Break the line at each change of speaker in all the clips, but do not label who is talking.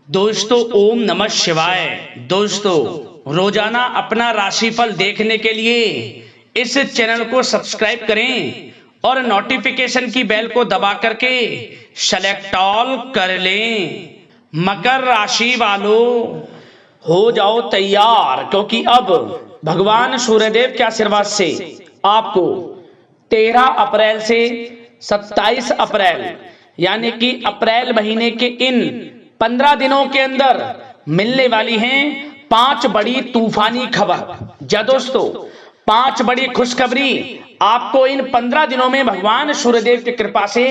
दोस्तों ओम नमः शिवाय। दोस्तों रोजाना अपना राशिफल देखने के लिए इस चैनल को सब्सक्राइब करें और नोटिफिकेशन की बेल को दबा करके सेलेक्ट ऑल कर लें। मकर राशि वालों हो जाओ तैयार, क्योंकि अब भगवान सूर्यदेव के आशीर्वाद से आपको 13 अप्रैल से 27 अप्रैल यानी कि अप्रैल महीने के इन 15 दिनों के अंदर मिलने वाली हैं 5 बड़ी तूफानी खबर। जा दोस्तों, 5 बड़ी खुशखबरी आपको इन 15 दिनों में भगवान सूर्यदेव की कृपा से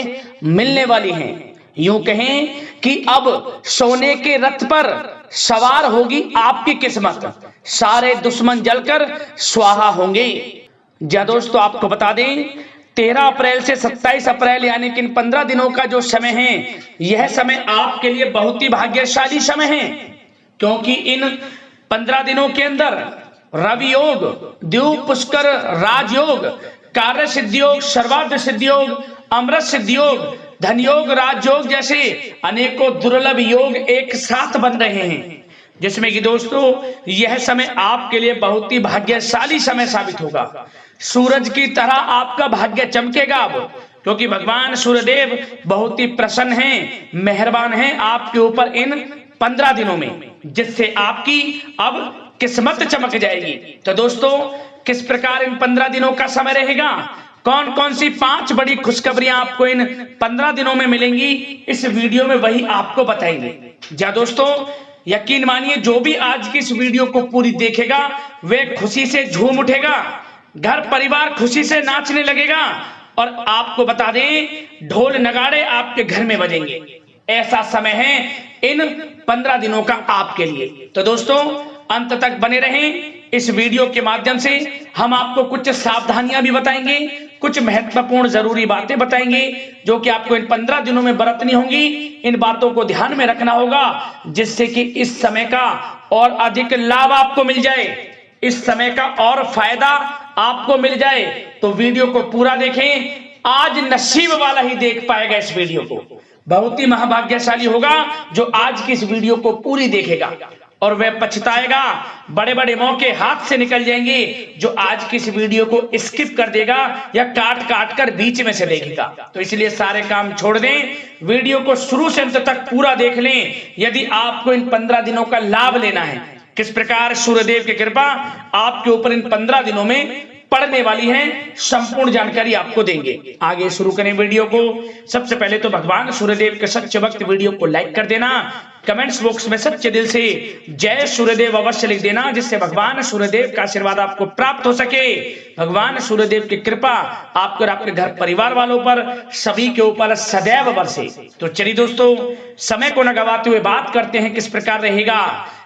मिलने वाली हैं। यूं कहें कि अब सोने के रथ पर सवार होगी आपकी किस्मत, सारे दुश्मन जलकर स्वाहा होंगे। जा दोस्तों, आपको बता दें 13 अप्रैल से 27 अप्रैल यानी कि इन 15 दिनों का जो समय है, यह समय आपके लिए बहुत ही भाग्यशाली समय है, क्योंकि इन 15 दिनों के अंदर रवि योग, द्वीप पुष्कर राजयोग, कार्य सिद्धि योग, सर्वार्थ सिद्धि योग, अमृत सिद्धि योग, धन योग, राजयोग जैसे अनेकों दुर्लभ योग एक साथ बन रहे हैं, जिसमें कि दोस्तों यह समय आपके लिए बहुत ही भाग्यशाली समय साबित होगा। सूरज की तरह आपका भाग्य चमकेगा अब, क्योंकि भगवान सूर्यदेव बहुत ही प्रसन्न हैं, मेहरबान हैं आपके ऊपर इन 15 दिनों में, जिससे आपकी अब किस्मत चमक जाएगी। तो दोस्तों, किस प्रकार इन 15 दिनों का समय रहेगा, कौन कौन सी 5 बड़ी खुशखबरियां आपको इन 15 दिनों में मिलेंगी, इस वीडियो में वही आपको बताएंगे। जा दोस्तों, यकीन मानिए जो भी आज की इस वीडियो को पूरी देखेगा वे खुशी से झूम उठेगा, घर परिवार खुशी से नाचने लगेगा, और आपको बता दें ढोल नगाड़े आपके घर में बजेंगे। ऐसा समय है इन 15 दिनों का आपके लिए। तो दोस्तों अंत तक बने रहें। इस वीडियो के माध्यम से हम आपको कुछ सावधानियां भी बताएंगे, कुछ महत्वपूर्ण जरूरी बातें बताएंगे जो कि आपको इन 15 दिनों में बरतनी होंगी। इन बातों को ध्यान में रखना होगा, जिससे कि इस समय का और अधिक लाभ आपको मिल जाए, इस समय का और फायदा आपको मिल जाए। तो वीडियो को पूरा देखें, आज नसीब वाला ही देख पाएगा इस वीडियो को। बहुत ही महाभाग्यशाली होगा जो आज की इस वीडियो को पूरी देखेगा, और वह पछताएगा। बड़े बड़े मौके हाथ से निकल जाएंगे जो आज की इस वीडियो को स्किप कर देगा या काट काट कर बीच में से देखेगा। तो इसलिए सारे काम छोड़ दें, वीडियो को शुरू से अंत तक पूरा देख लें, यदि आपको इन 15 दिनों का लाभ लेना है। किस प्रकार सूर्यदेव की कृपा आपके ऊपर इन 15 दिनों में पड़ने वाली है, संपूर्ण जानकारी आपको देंगे। आगे शुरू करें वीडियो को। सबसे पहले तो भगवान सूर्यदेव के सच्चे भक्त वीडियो को लाइक कर देना, कमेंट्स बॉक्स में सच्चे दिल से जय सूर्यदेव अवश्य लिख देना, जिससे भगवान सूर्यदेव का आशीर्वाद आपको प्राप्त हो सके, भगवान सूर्यदेव की कृपा आपको और आपके घर परिवार वालों पर सभी के ऊपर सदैव बरसे। तो चलिए दोस्तों, समय को न गवाते हुए बात करते हैं किस प्रकार रहेगा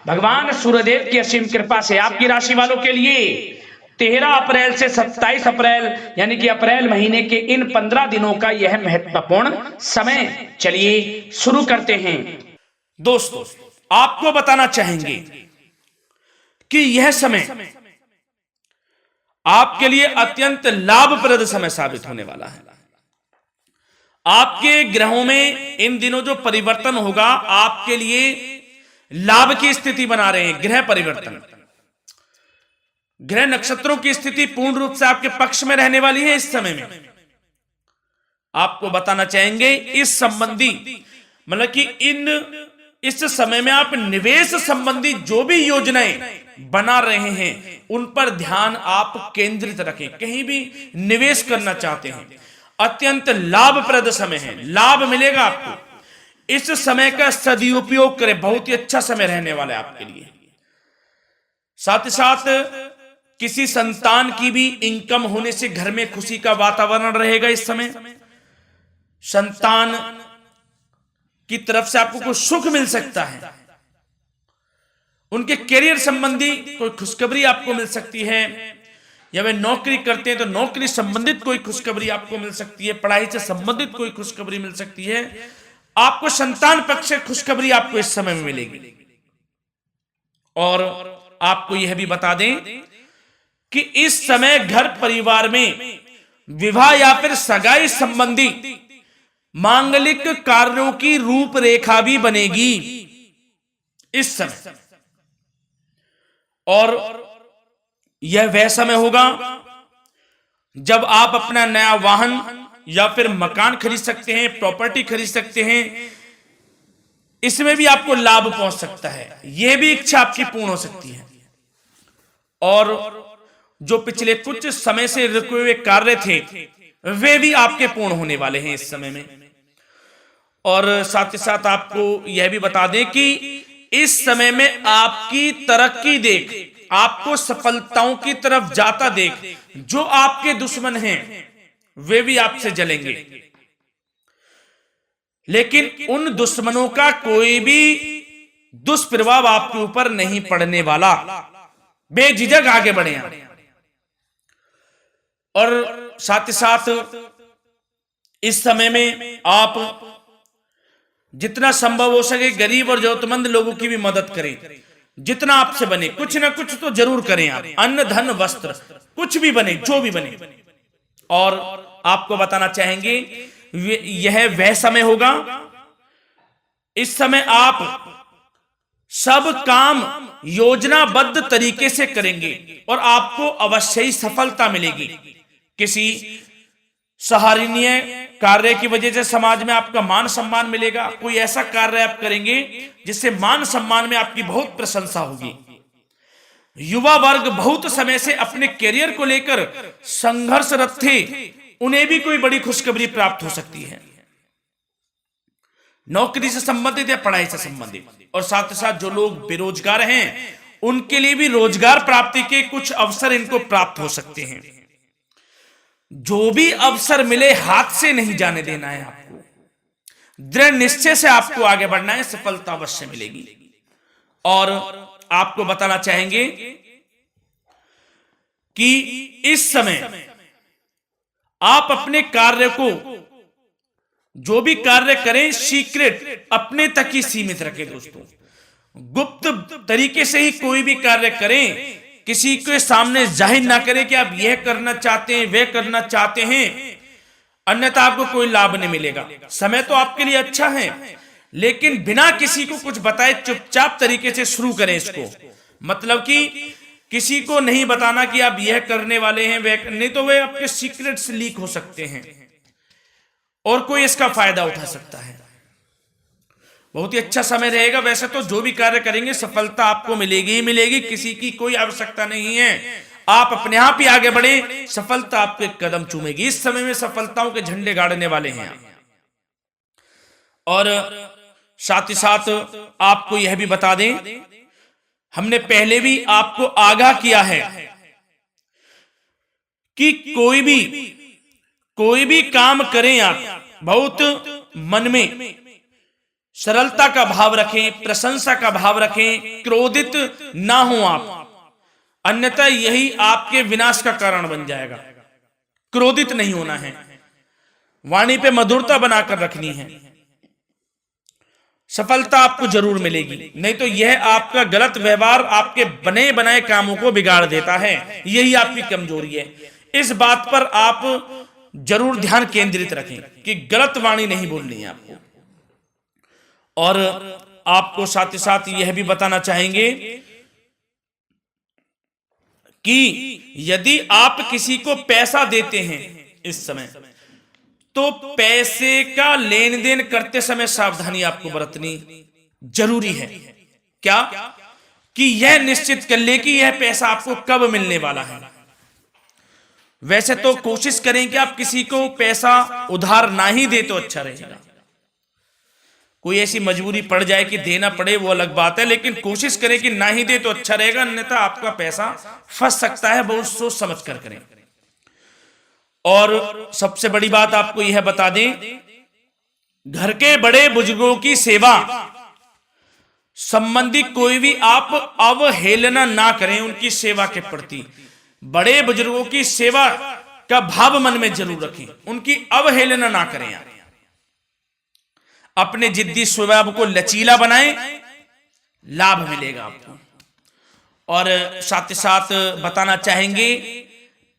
भगवान सूर्यदेव की असीम कृपा से आपकी राशि वालों के लिए 13 अप्रैल से 27 अप्रैल यानी कि अप्रैल महीने के इन 15 दिनों का यह महत्वपूर्ण समय। चलिए शुरू करते हैं।
दोस्तों, आपको बताना चाहेंगे कि यह समय आपके लिए अत्यंत लाभप्रद समय साबित होने वाला है। आपके ग्रहों में इन दिनों जो परिवर्तन होगा आपके लिए लाभ की स्थिति बना रहे हैं। ग्रह परिवर्तन, ग्रह नक्षत्रों की स्थिति पूर्ण रूप से आपके पक्ष में रहने वाली है। इस समय में आपको बताना चाहेंगे इस संबंधी, मतलब कि इस समय में आप निवेश संबंधी जो भी योजनाएं बना रहे हैं उन पर ध्यान आप केंद्रित रखें। कहीं भी निवेश करना चाहते हैं, अत्यंत लाभप्रद समय है, लाभ मिलेगा आपको। इस समय का सदुपयोग करें, बहुत ही अच्छा समय रहने वाला है आपके लिए। साथ ही साथ किसी संतान की भी इनकम होने से घर में खुशी का वातावरण रहेगा। इस समय संतान की तरफ से आपको कुछ सुख मिल सकता है, उनके करियर संबंधी कोई खुशखबरी आपको मिल सकती है, या वे नौकरी करते हैं तो नौकरी संबंधित कोई खुशखबरी आपको मिल सकती है, पढ़ाई से संबंधित कोई खुशखबरी मिल सकती है। आपको संतान पक्ष से खुशखबरी आपको इस समय में मिलेगी। और आपको यह भी बता दें कि इस समय घर परिवार में विवाह या फिर सगाई संबंधी मांगलिक कार्यों की रूपरेखा भी बनेगी। इस समय। और यह वह समय होगा जब आप अपना नया वाहन या फिर मकान खरीद सकते हैं, प्रॉपर्टी खरीद सकते हैं। इसमें भी आपको लाभ पहुंच सकता है, यह भी इच्छा आपकी पूर्ण हो सकती है। और जो पिछले कुछ समय से रुके हुए कार्य थे वे भी आपके पूर्ण होने वाले हैं इस समय में। और साथ ही साथ आपको यह भी बता दें कि इस समय में आपकी तरक्की देख, आपको सफलताओं की तरफ जाता देख, जो आपके दुश्मन हैं वे भी आपसे जलेंगे, लेकिन उन दुश्मनों का कोई भी दुष्प्रभाव आपके ऊपर नहीं पड़ने वाला। बेझिझक आगे बढ़े आप। और साथ ही साथ इस समय में आप जितना संभव हो सके गरीब और जरूरतमंद लोगों की भी मदद करें, जितना आपसे बने। कुछ ना कुछ तो जरूर करें आप, अन्न धन वस्त्र कुछ भी बने, जो भी बने। और आपको बताना चाहेंगे यह वह समय होगा, इस समय आप सब काम योजनाबद्ध तरीके से करेंगे और आपको अवश्य ही सफलता मिलेगी। किसी सराहनीय कार्य की वजह से समाज में आपका मान सम्मान मिलेगा। कोई ऐसा कार्य आप करेंगे जिससे मान सम्मान में आपकी बहुत प्रशंसा होगी। युवा वर्ग बहुत समय से अपने करियर को लेकर संघर्षरत थे, उन्हें भी कोई बड़ी खुशखबरी प्राप्त हो सकती है, नौकरी से संबंधित या पढ़ाई से संबंधित। और साथ ही साथ जो लोग बेरोजगार हैं उनके लिए भी रोजगार प्राप्ति के कुछ अवसर इनको प्राप्त हो सकते हैं। जो भी अवसर मिले हाथ से नहीं जाने देना है आपको, दृढ़ निश्चय से आपको आगे बढ़ना है, सफलता अवश्य मिलेगी। और आपको बताना चाहेंगे कि इस समय आप अपने कार्य को, जो भी कार्य करें, सीक्रेट अपने तक ही सीमित रखें दोस्तों। गुप्त तरीके से ही कोई भी कार्य करें, किसी के सामने जाहिर ना करें कि आप यह करना चाहते हैं, वह करना चाहते हैं, अन्यथा आपको कोई लाभ नहीं मिलेगा। समय तो आपके लिए अच्छा है, लेकिन बिना किसी को कुछ बताए चुपचाप तरीके से शुरू करें इसको। मतलब कि किसी को नहीं बताना कि आप यह करने वाले हैं, वह नहीं, तो वे आपके सीक्रेट्स लीक हो सकते हैं और कोई इसका फायदा उठा सकता है। बहुत ही अच्छा समय रहेगा। वैसे तो जो भी कार्य करेंगे सफलता आपको मिलेगी ही मिलेगी, किसी की कोई आवश्यकता नहीं है। आप अपने आप ही आगे बढ़े, सफलता आपके कदम चूमेगी। इस समय में सफलताओं के झंडे गाड़ने वाले हैं। और साथ ही साथ आपको यह भी बता दें, हमने पहले भी आपको आगाह किया है कि कोई भी काम करें आप बहुत मन में सरलता का भाव रखें, प्रशंसा का भाव रखें, क्रोधित ना हो आप, अन्यथा यही आपके विनाश का कारण बन जाएगा। क्रोधित नहीं होना है, वाणी पे मधुरता बनाकर रखनी है, सफलता आपको जरूर मिलेगी। नहीं तो यह आपका गलत व्यवहार आपके बने बनाए कामों को बिगाड़ देता है, यही आपकी कमजोरी है। इस बात पर आप जरूर ध्यान केंद्रित रखें कि गलत वाणी नहीं बोलनी है आपको। और आपको साथ ही साथ यह भी बताना चाहेंगे कि यदि आप किसी को पैसा देते हैं इस समय, तो पैसे का लेन देन करते समय सावधानी आपको बरतनी जरूरी है। क्या कि यह निश्चित कर ले कि यह पैसा आपको कब मिलने वाला है। वैसे तो कोशिश करें कि आप किसी को पैसा उधार ना ही दे तो अच्छा रहेगा। कोई ऐसी मजबूरी पड़ जाए कि देना पड़े वो अलग बात है, लेकिन कोशिश करें कि ना ही दे तो अच्छा रहेगा, अन्यथा आपका पैसा फंस सकता है। बहुत सोच समझ कर करें। और सबसे बड़ी बात आपको यह बता दें, घर के बड़े बुजुर्गों की सेवा संबंधी कोई भी आप अवहेलना ना करें उनकी सेवा के प्रति। बड़े बुजुर्गों की सेवा का भाव मन में जरूर रखें, उनकी अवहेलना ना करें आप। अपने जिद्दी स्वभाव को लचीला बनाएं, लाभ मिलेगा आपको। और साथ ही साथ बताना चाहेंगे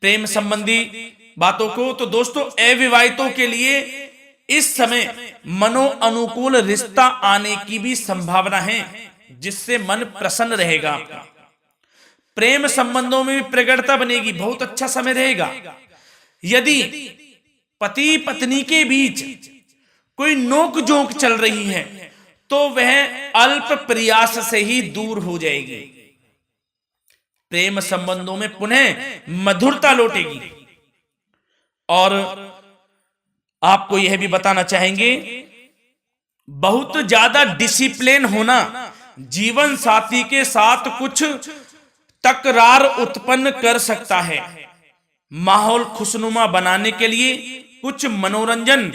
प्रेम संबंधी बातों को, तो दोस्तों अविवाहितों के लिए इस समय मनो अनुकूल रिश्ता आने की भी संभावना है। जिससे मन प्रसन्न रहेगा आपका। प्रेम संबंधों में भी प्रगाढ़ता बनेगी, बहुत अच्छा समय रहेगा। यदि पति पत्नी के बीच कोई नोक झोंक चल रही है तो वह अल्प प्रयास से ही दूर हो जाएगी। प्रेम संबंधों में पुनः मधुरता लौटेगी। और आपको यह भी बताना चाहेंगे, बहुत ज्यादा डिसिप्लिन होना जीवन साथी के साथ कुछ तकरार उत्पन्न कर सकता है। माहौल खुशनुमा बनाने के लिए कुछ मनोरंजन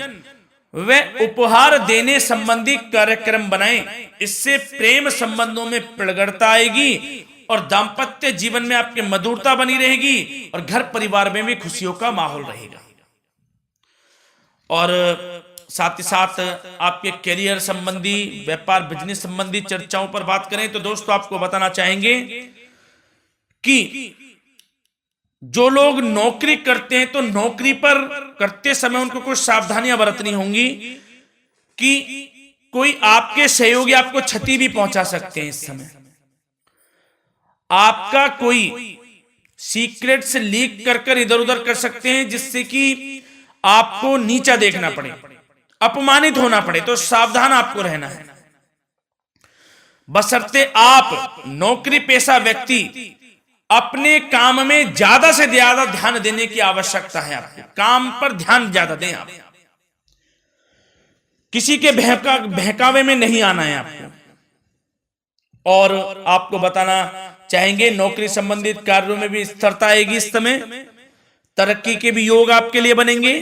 व उपहार देने संबंधी कार्यक्रम बनाएं। इससे प्रेम संबंधों में प्रगाढ़ता आएगी और दाम्पत्य जीवन में आपकी मधुरता बनी रहेगी और घर परिवार में भी खुशियों का माहौल रहेगा। और साथ ही साथ आपके करियर संबंधी, व्यापार बिजनेस संबंधी चर्चाओं पर बात करें तो दोस्तों आपको बताना चाहेंगे कि जो लोग नौकरी करते हैं तो नौकरी पर करते समय उनको कुछ सावधानियां बरतनी होंगी कि कोई आपके सहयोगी आपको क्षति भी पहुंचा सकते हैं। इस समय आपका कोई सीक्रेट्स लीक कर इधर उधर कर सकते हैं, जिससे कि आपको नीचा देखना पड़े, अपमानित होना पड़े। तो सावधान आपको रहना है। बशर्ते आप नौकरी पेशा व्यक्ति अपने काम में ज्यादा से ज्यादा ध्यान देने की आवश्यकता है। आपको काम पर ध्यान ज्यादा दें। आप किसी के बहकावे में नहीं आना है आपको। और आपको बताना चाहेंगे, नौकरी संबंधित कार्यों में भी स्थिरता आएगी। इस समय तरक्की के भी योग आपके लिए बनेंगे।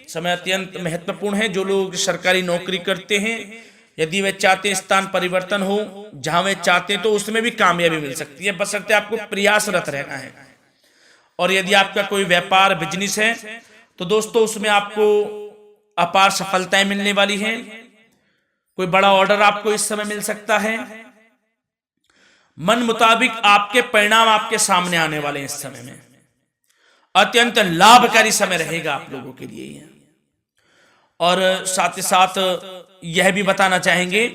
समय अत्यंत महत्वपूर्ण है। जो लोग सरकारी नौकरी करते हैं, यदि वे चाहते हैं स्थान परिवर्तन हो, जहां वे चाहते हैं, तो उसमें भी कामयाबी मिल सकती है, बशर्ते आपको प्रयासरत रहना है। और यदि आपका कोई व्यापार बिजनेस है तो दोस्तों उसमें आपको अपार सफलताएं मिलने वाली हैं। कोई बड़ा ऑर्डर आपको इस समय मिल सकता है। मन मुताबिक आपके परिणाम आपके सामने आने वाले हैं। इस समय में अत्यंत लाभकारी समय रहेगा आप लोगों के लिए। और साथ ही साथ यह भी बताना चाहेंगे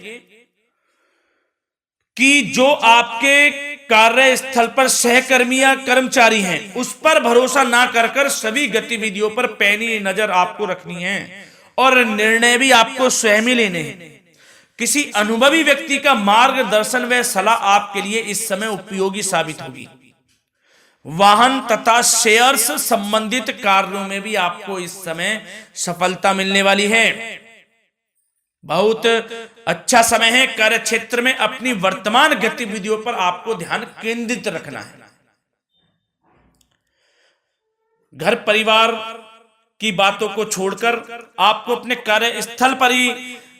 कि जो आपके कार्यस्थल पर सहकर्मी या कर्मचारी हैं, उस पर भरोसा ना कर सभी गतिविधियों पर पैनी नजर आपको रखनी है और निर्णय भी आपको स्वयं ही लेने हैं। किसी अनुभवी व्यक्ति का मार्गदर्शन व सलाह आपके लिए इस समय उपयोगी साबित होगी। वाहन तथा शेयर्स संबंधित कार्यों में भी आपको इस समय सफलता मिलने वाली है। बहुत अच्छा समय है। कार्य क्षेत्र में अपनी वर्तमान गतिविधियों पर आपको ध्यान केंद्रित रखना है। घर परिवार की बातों को छोड़कर आपको अपने कार्यस्थल पर ही,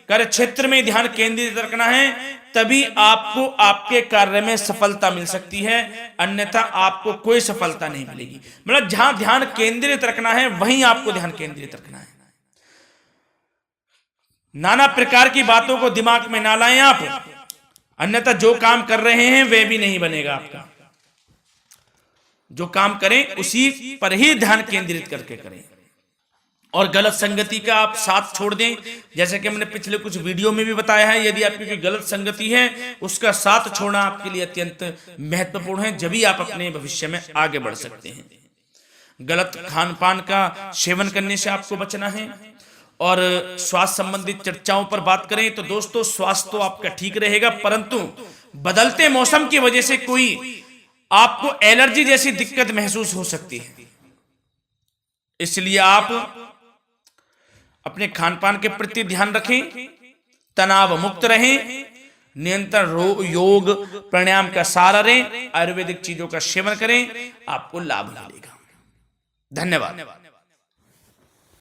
कार्य क्षेत्र में ध्यान केंद्रित रखना है, तभी आपको आपके कार्य में सफलता मिल सकती है, अन्यथा आपको कोई सफलता नहीं मिलेगी। मतलब जहां ध्यान केंद्रित रखना है वहीं आपको ध्यान केंद्रित रखना है। नाना प्रकार की बातों को दिमाग में ना लाएं आप, अन्यथा जो काम कर रहे हैं वह भी नहीं बनेगा आपका। जो काम करें उसी पर ही ध्यान केंद्रित करके करें और गलत संगति का आप साथ छोड़ दें। जैसे कि हमने पिछले कुछ वीडियो में भी बताया है, यदि आपकी कोई गलत संगति है उसका साथ छोड़ना आपके लिए अत्यंत महत्वपूर्ण है, जब भी आप अपने भविष्य में आगे बढ़ सकते हैं। गलत खान पान का सेवन करने से आपको बचना है। और स्वास्थ्य संबंधित चर्चाओं पर बात करें तो दोस्तों स्वास्थ्य तो आपका ठीक रहेगा, परंतु बदलते मौसम की वजह से कोई आपको एलर्जी जैसी दिक्कत महसूस हो सकती है। इसलिए आप अपने खान पान के प्रति ध्यान रखें, तनाव मुक्त रहें, नियंत्रण योग प्राणायाम का सहारा लें, आयुर्वेदिक चीजों का सेवन करें, आपको लाभ मिलेगा। धन्यवाद।